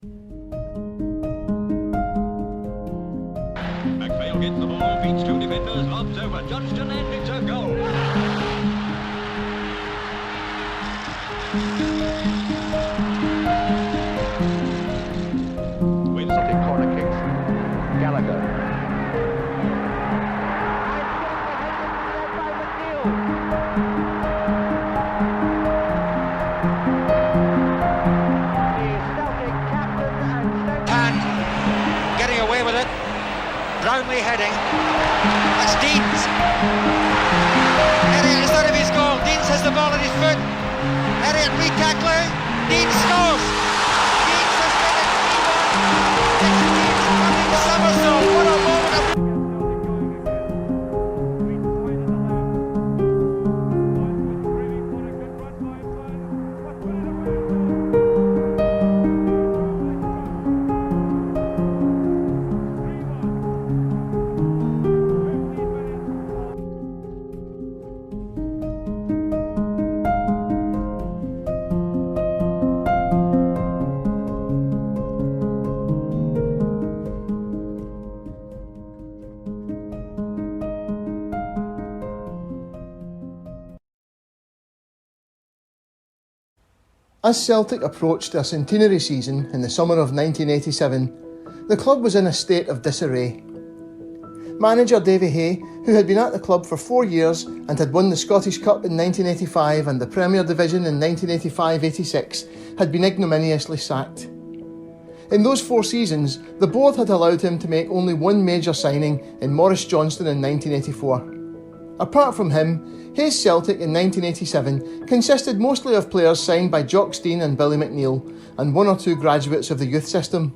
McPhail gets the ball, beats two defenders, lobs over Johnston, and it's a goal. Celtic corner kicks. Gallagher. And getting away with it. Brownlee heading. That's Deans. Elliott is out of his goal. Deans has the ball at his foot. Elliott re-tackling. Deans scores. Deans has made it 3-1. It's Deans running somersault. What a moment of... As Celtic approached their Centenary season in the summer of 1987, the club was in a state of disarray. Manager Davy Hay, who had been at the club for 4 years and had won the Scottish Cup in 1985 and the Premier Division in 1985-86, had been ignominiously sacked. In those 4 seasons, the board had allowed him to make only one major signing in Maurice Johnston in 1984. Apart from him, Hayes Celtic in 1987 consisted mostly of players signed by Jock Stein and Billy McNeill, and 1 or 2 graduates of the youth system.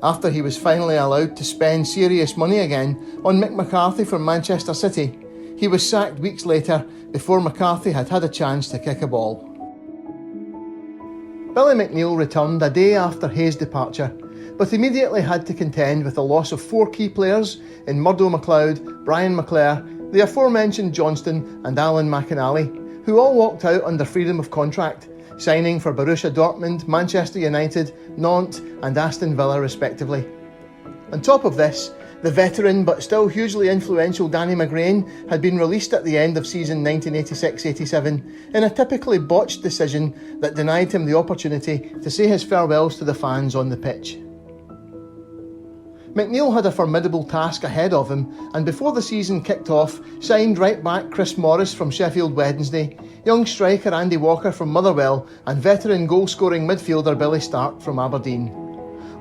After he was finally allowed to spend serious money again on Mick McCarthy from Manchester City, he was sacked weeks later before McCarthy had had a chance to kick a ball. Billy McNeill returned a day after Hayes' departure, but immediately had to contend with the loss of 4 key players in Murdo MacLeod, Brian McClare, the aforementioned Johnston and Alan McInally, who all walked out under freedom of contract, signing for Borussia Dortmund, Manchester United, Nantes and Aston Villa respectively. On top of this, the veteran but still hugely influential Danny McGrain had been released at the end of season 1986-87 in a typically botched decision that denied him the opportunity to say his farewells to the fans on the pitch. McNeill had a formidable task ahead of him, and before the season kicked off, signed right back Chris Morris from Sheffield Wednesday, young striker Andy Walker from Motherwell, and veteran goal-scoring midfielder Billy Stark from Aberdeen.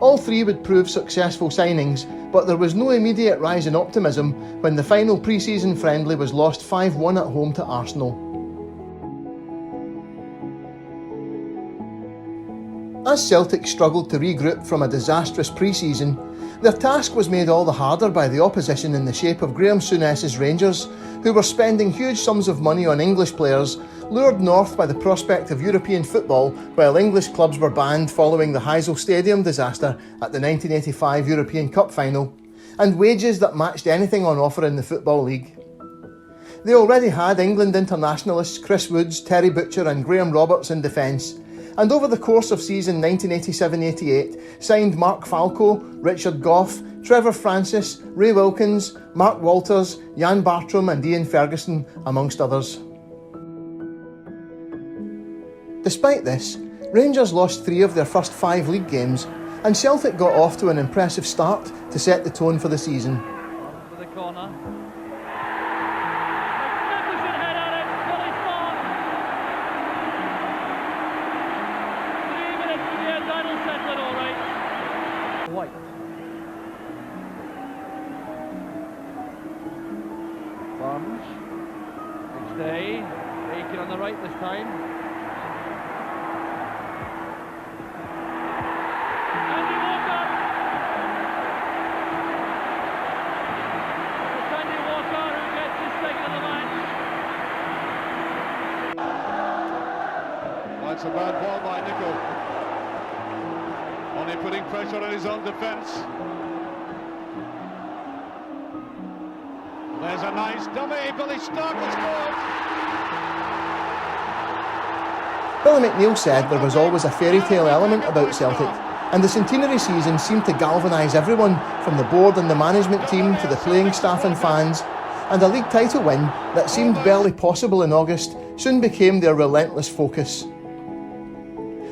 All 3 would prove successful signings, but there was no immediate rise in optimism when the final pre-season friendly was lost 5-1 at home to Arsenal. As Celtic struggled to regroup from a disastrous pre-season, their task was made all the harder by the opposition in the shape of Graham Souness's Rangers, who were spending huge sums of money on English players, lured north by the prospect of European football while English clubs were banned following the Heysel Stadium disaster at the 1985 European Cup final, and wages that matched anything on offer in the Football League. They already had England internationalists Chris Woods, Terry Butcher and Graham Roberts in defence, and over the course of season 1987-88 signed Mark Falco, Richard Gough, Trevor Francis, Ray Wilkins, Mark Walters, Jan Bartram and Ian Ferguson, amongst others. Despite this, Rangers lost 3 of their first 5 league games, and Celtic got off to an impressive start to set the tone for the season. To the corner. White. Burns. Next day. Aiken on the right this time. Andy Walker. It's Andy Walker who gets his second of the match. That's a bad ball by Nicholl. Only putting pressure on his own defence. There's a nice dummy, Billy Stark has scored. Billy McNeill said there was always a fairy tale element about Celtic, And the Centenary season seemed to galvanise everyone, from the board and the management team to the playing staff and fans, and a league title win that seemed barely possible in August soon became their relentless focus.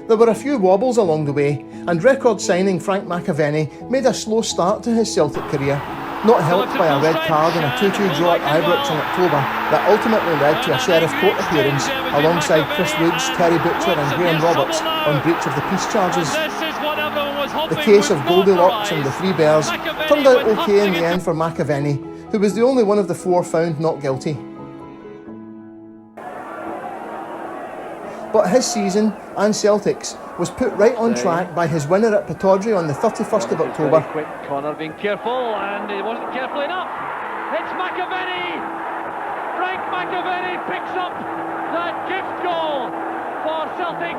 There were a few wobbles along the way, and record signing Frank McAvenny made a slow start to his Celtic career, not helped by a red card and a 2-2 draw at Ibrox in October that ultimately led to a Sheriff Court appearance alongside Chris Woods, Terry Butcher and Graham Roberts on breach of the peace charges. The case of Goldilocks and the Three Bears turned out okay in the end for McAvenny, who was the only one of the four found not guilty. But his season, and Celtic's, was put right on track by his winner at Pittodrie on the 31st of October. Quick, Connor being careful, and he wasn't careful enough. It's McAvenny! Frank McAvenny picks up that gift goal for Celtic.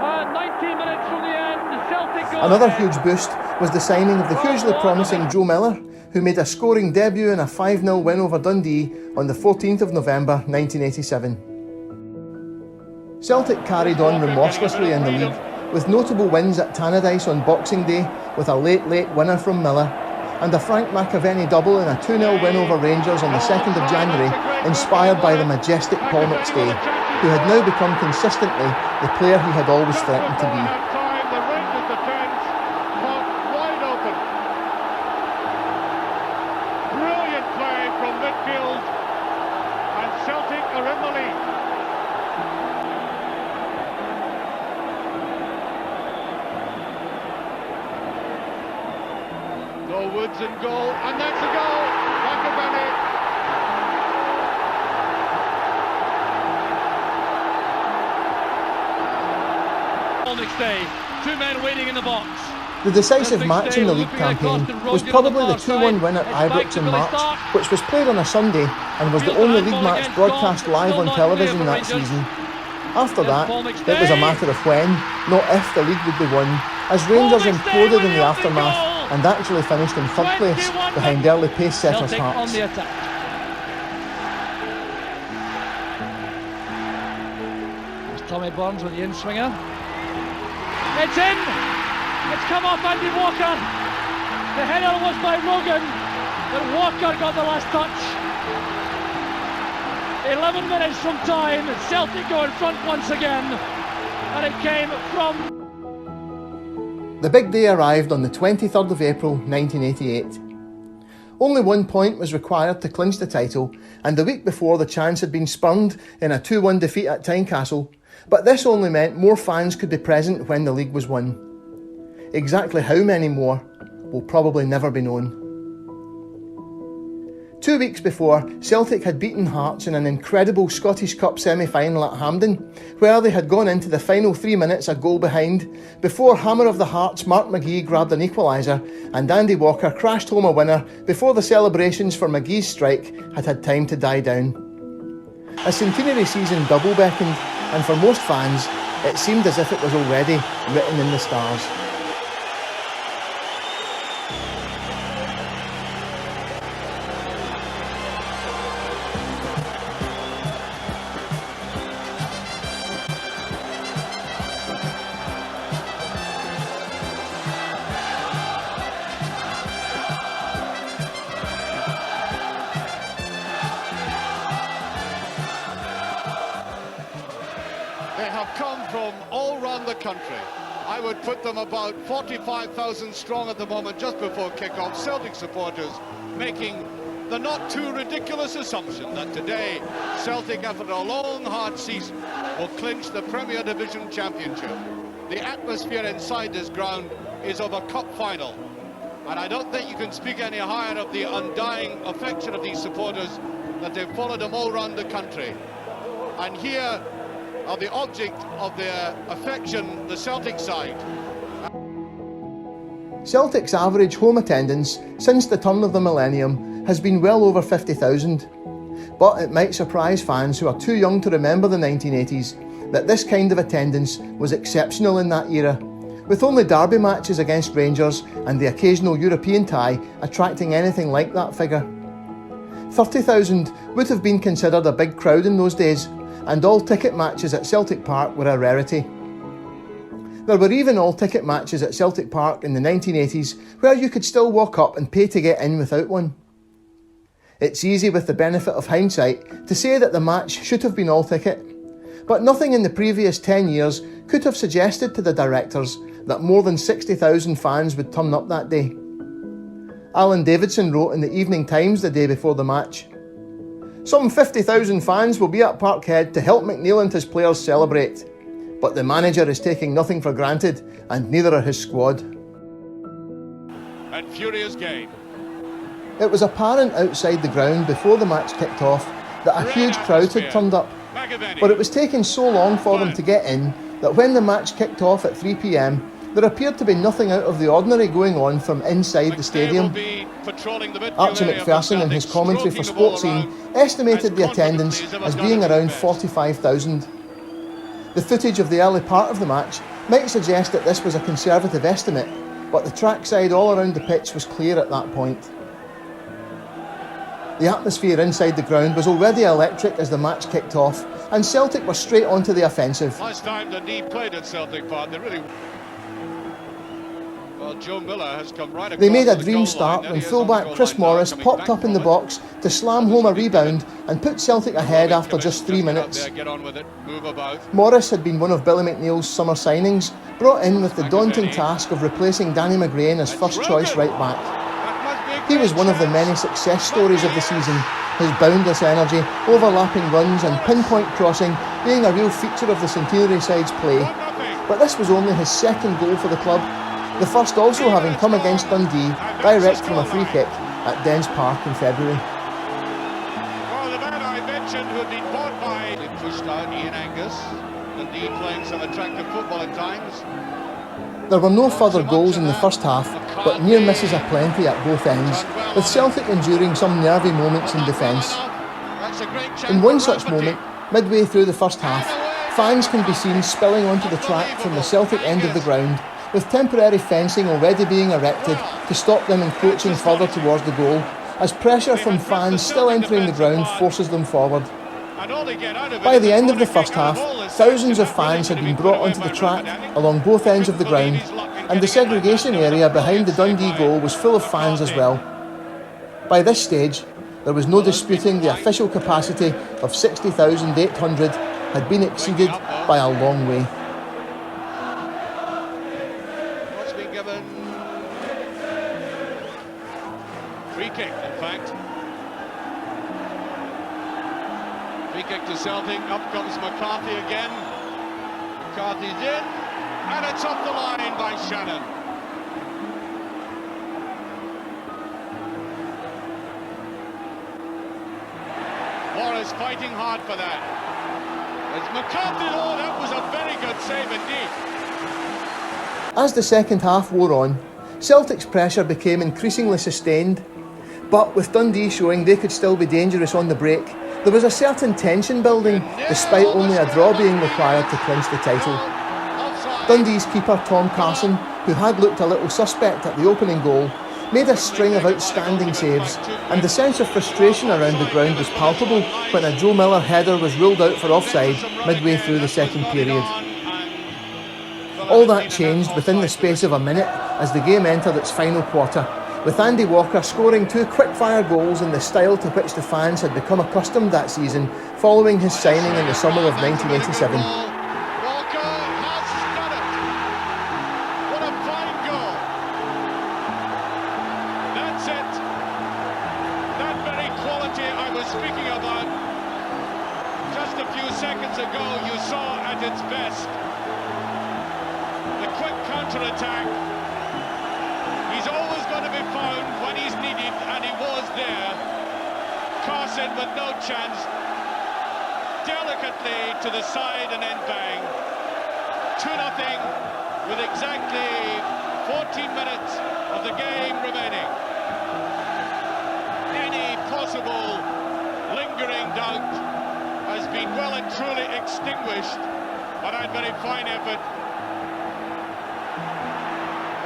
19 minutes from the end, Celtic go Another ahead. huge boost was the signing of the hugely promising Joe Miller, who made a scoring debut in a 5-0 win over Dundee on the 14th of November 1987. Celtic carried on remorselessly in the league, with notable wins at Tannadice on Boxing Day with a late winner from Miller, and a Frank McAvenny double in a 2-0 win over Rangers on the 2nd of January, inspired by the majestic Paul McStay, who had now become consistently the player he had always threatened to be. The Rangers defence caught wide open. Brilliant play from midfield, and Celtic are in the lead. No Woods in goal, and that's a goal. McAvenny. Next day, two men waiting in the box. The decisive match in the league campaign was probably the 2-1 win at Ibrox in March, which was played on a Sunday and was the only league match broadcast live on television that season. After that, it was a matter of when, not if, the league would be won, as Rangers imploded in the aftermath and actually finished in third place behind early pace setters Hearts. There's Tommy Burns with the in-swinger. It's in! It's come off Andy Walker. The header was by Rogan, but Walker got the last touch. 11 minutes from time, Celtic go in front once again, and it came from... The big day arrived on the 23rd of April 1988. Only 1 point was required to clinch the title, and the week before the chance had been spurned in a 2-1 defeat at Tynecastle, but this only meant more fans could be present when the league was won. Exactly how many more will probably never be known. 2 weeks before, Celtic had beaten Hearts in an incredible Scottish Cup semi-final at Hampden, where they had gone into the final 3 minutes a goal behind, before Hammer of the Hearts Mark McGee grabbed an equaliser and Andy Walker crashed home a winner before the celebrations for McGee's strike had time to die down. A Centenary season double beckoned, and for most fans, it seemed as if it was already written in the stars. They have come from all round the country. I would put them about 45,000 strong at the moment, just before kick-off. Celtic supporters making the not too ridiculous assumption that today Celtic, after a long, hard season, will clinch the Premier Division Championship. The atmosphere inside this ground is of a cup final, and I don't think you can speak any higher of the undying affection of these supporters, that they've followed them all around the country. And here are the object of their affection, the Celtic side. Celtic's average home attendance since the turn of the millennium has been well over 50,000. But it might surprise fans who are too young to remember the 1980s that this kind of attendance was exceptional in that era, with only derby matches against Rangers and the occasional European tie attracting anything like that figure. 30,000 would have been considered a big crowd in those days, and all ticket matches at Celtic Park were a rarity. There were even all-ticket matches at Celtic Park in the 1980s where you could still walk up and pay to get in without one. It's easy with the benefit of hindsight to say that the match should have been all-ticket, but nothing in the previous 10 years could have suggested to the directors that more than 60,000 fans would turn up that day. Alan Davidson wrote in the Evening Times the day before the match, "Some 50,000 fans will be at Parkhead to help McNeil and his players celebrate, but the manager is taking nothing for granted, and neither are his squad." And furious game. It was apparent outside the ground before the match kicked off that a huge crowd had turned up, but it was taking so long for them to get in that when the match kicked off at 3 p.m, there appeared to be nothing out of the ordinary going on from inside the stadium. Archie McPherson in his commentary for Sportscene estimated the attendance as being around 45,000. The footage of the early part of the match might suggest that this was a conservative estimate, but the trackside all around the pitch was clear at that point. The atmosphere inside the ground was already electric as the match kicked off, and Celtic were straight onto the offensive. Last time Dundee played at Celtic Park, they really... Well, Joe Miller has come right across. They made a the dream goal start line. when He is fullback on Chris goal line now, Morris coming popped back up in the from it. box to slam home a rebound and put Celtic ahead after just 3 minutes. Get on with it, move about. Morris had been one of Billy McNeil's summer signings, brought in with the daunting task of replacing Danny McGrain as first choice right back. He was one of the many success stories of the season, his boundless energy, overlapping runs and pinpoint crossing being a real feature of the Centenary side's play. But this was only his second goal for the club, the first also having come against Dundee direct from a free kick at Dens Park in February. Well, the man I mentioned who had been bought by... They pushed out Ian Angus. Dundee playing some attractive football at times. There were no further goals in the first half, but near misses aplenty at both ends, with Celtic enduring some nervy moments in defence. In one such moment, midway through the first half, fans can be seen spilling onto the track from the Celtic end of the ground, with temporary fencing already being erected to stop them encroaching further towards the goal, as pressure from fans still entering the ground forces them forward. By the end of the first half, thousands of fans had been brought onto the track along both ends of the ground, and the segregation area behind the Dundee goal was full of fans as well. By this stage, there was no disputing the official capacity of 60,800 had been exceeded by a long way. What's been given? Free kick, in fact. Free kick to Celtic, up comes McCarthy again. McCarthy's in, and it's up the line by Shannon. Morris fighting hard for that. It's McCarthy, oh, that was a very good save indeed. As the second half wore on, Celtic's pressure became increasingly sustained, but with Dundee showing they could still be dangerous on the break, there was a certain tension building, despite only a draw being required to clinch the title. Dundee's keeper Tom Carson, who had looked a little suspect at the opening goal, made a string of outstanding saves, and the sense of frustration around the ground was palpable when a Joe Miller header was ruled out for offside midway through the second period. All that changed within the space of a minute as the game entered its final quarter, with Andy Walker scoring 2 quick-fire goals in the style to which the fans had become accustomed that season following his signing in the summer of 1987. Walker has done it. What a fine goal. That's it. That very quality I was speaking about just a few seconds ago, you saw at its best. The quick counter-attack. He's always going to be found when he's needed, and he was there. Carson with no chance. Delicately to the side and then bang. 2-0 with exactly 14 minutes of the game remaining. Any possible lingering doubt has been well and truly extinguished by that very fine effort.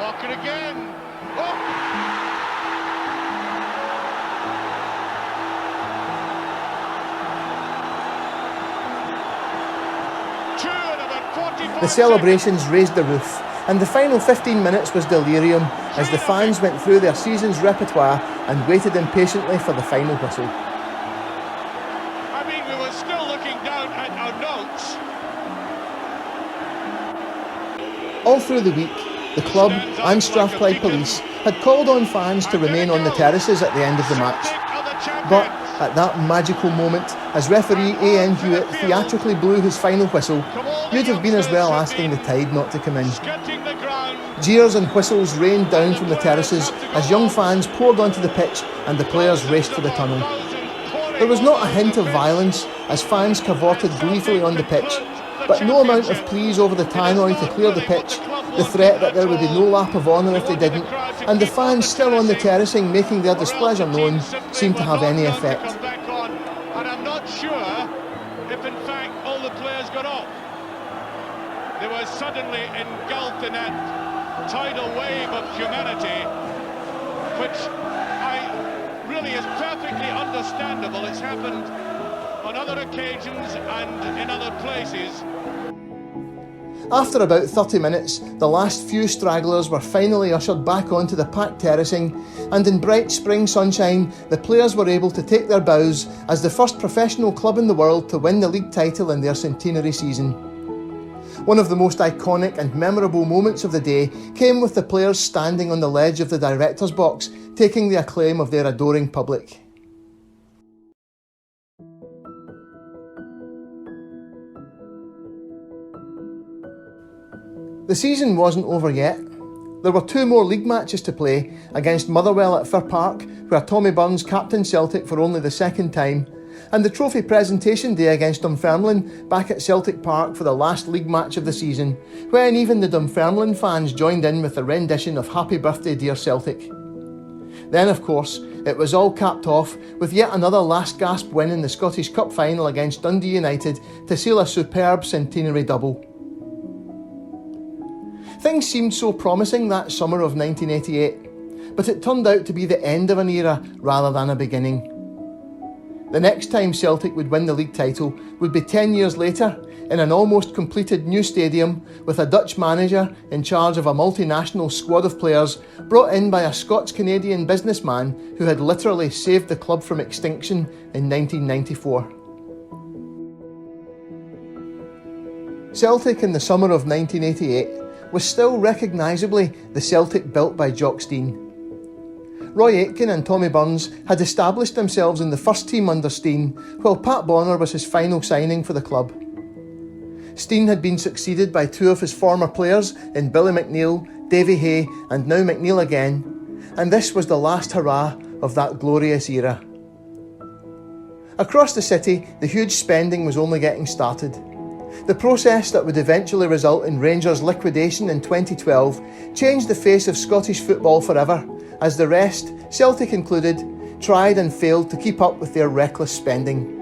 Walker again. Oh! 2 in about 45 The celebrations raised the roof, and the final 15 minutes was delirium as the fans went through their season's repertoire and waited impatiently for the final whistle. I mean, we were still looking down at our notes. All through the week, the club and Strathclyde Police had called on fans to remain on the terraces at the end of the match. But at that magical moment, as referee A.N. Hewitt theatrically blew his final whistle, you'd have been as well asking the tide not to come in. Jeers and whistles rained down from the terraces as young fans poured onto the pitch and the players raced for the tunnel. There was not a hint of violence as fans cavorted gleefully on the pitch, but no amount of pleas over the tannoy to clear the pitch, the threat that there would be no lap of honour if they didn't, and the fans still on the terracing making their displeasure known, seemed to have any effect. And I'm not sure if in fact all the players got off. They were suddenly engulfed in that tidal wave of humanity, which really is perfectly understandable. It's happened on other occasions and in other places. After about 30 minutes, the last few stragglers were finally ushered back onto the packed terracing, and in bright spring sunshine, the players were able to take their bows as the first professional club in the world to win the league title in their centenary season. One of the most iconic and memorable moments of the day came with the players standing on the ledge of the director's box, taking the acclaim of their adoring public. The season wasn't over yet. There were 2 more league matches to play, against Motherwell at Fir Park, where Tommy Burns captained Celtic for only the second time, and the trophy presentation day against Dunfermline back at Celtic Park for the last league match of the season, when even the Dunfermline fans joined in with a rendition of Happy Birthday Dear Celtic. Then, of course, it was all capped off with yet another last gasp win in the Scottish Cup final against Dundee United to seal a superb centenary double. Things seemed so promising that summer of 1988, but it turned out to be the end of an era rather than a beginning. The next time Celtic would win the league title would be 10 years later in an almost completed new stadium with a Dutch manager in charge of a multinational squad of players brought in by a Scots-Canadian businessman who had literally saved the club from extinction in 1994. Celtic in the summer of 1988 was still recognisably the Celtic built by Jock Stein. Roy Aitken and Tommy Burns had established themselves in the first team under Stein, while Pat Bonner was his final signing for the club. Stein had been succeeded by 2 of his former players in Billy McNeill, Davy Hay and now McNeill again, and this was the last hurrah of that glorious era. Across the city, the huge spending was only getting started. The process that would eventually result in Rangers' liquidation in 2012 changed the face of Scottish football forever, as the rest, Celtic included, tried and failed to keep up with their reckless spending.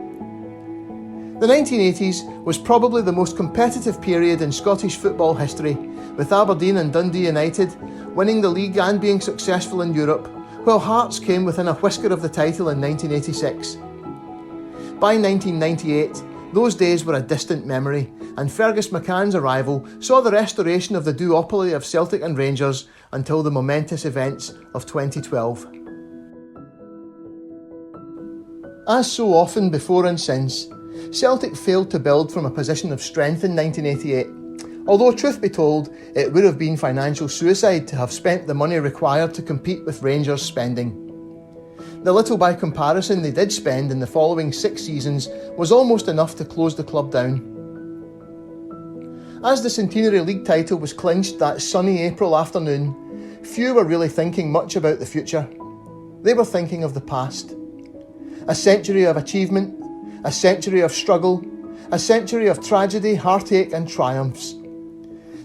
The 1980s was probably the most competitive period in Scottish football history, with Aberdeen and Dundee United winning the league and being successful in Europe, while Hearts came within a whisker of the title in 1986. By 1998, those days were a distant memory, and Fergus McCann's arrival saw the restoration of the duopoly of Celtic and Rangers until the momentous events of 2012. As so often before and since, Celtic failed to build from a position of strength in 1988, although truth be told, it would have been financial suicide to have spent the money required to compete with Rangers' spending. The little by comparison they did spend in the following 6 seasons was almost enough to close the club down. As the Centenary League title was clinched that sunny April afternoon, few were really thinking much about the future. They were thinking of the past. A century of achievement, a century of struggle, a century of tragedy, heartache and triumphs.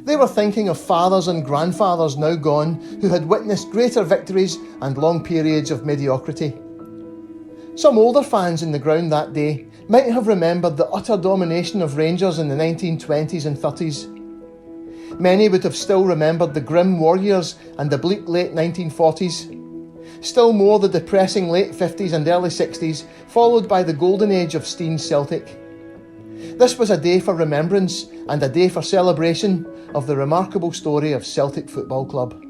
They were thinking of fathers and grandfathers now gone who had witnessed greater victories and long periods of mediocrity. Some older fans in the ground that day might have remembered the utter domination of Rangers in the 1920s and 30s. Many would have still remembered the grim war years and the bleak late 1940s. Still more the depressing late 50s and early 60s, followed by the golden age of Stein's Celtic. This was a day for remembrance and a day for celebration of the remarkable story of Celtic Football Club.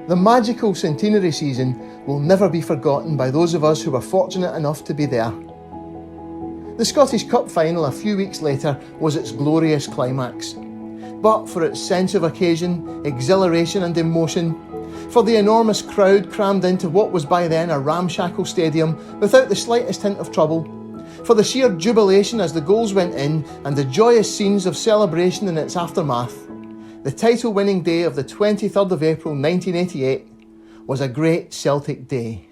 The magical Centenary season will never be forgotten by those of us who were fortunate enough to be there. The Scottish Cup final a few weeks later was its glorious climax. But for its sense of occasion, exhilaration and emotion, for the enormous crowd crammed into what was by then a ramshackle stadium without the slightest hint of trouble, for the sheer jubilation as the goals went in and the joyous scenes of celebration in its aftermath, the title-winning day of the 23rd of April 1988 was a great Celtic day.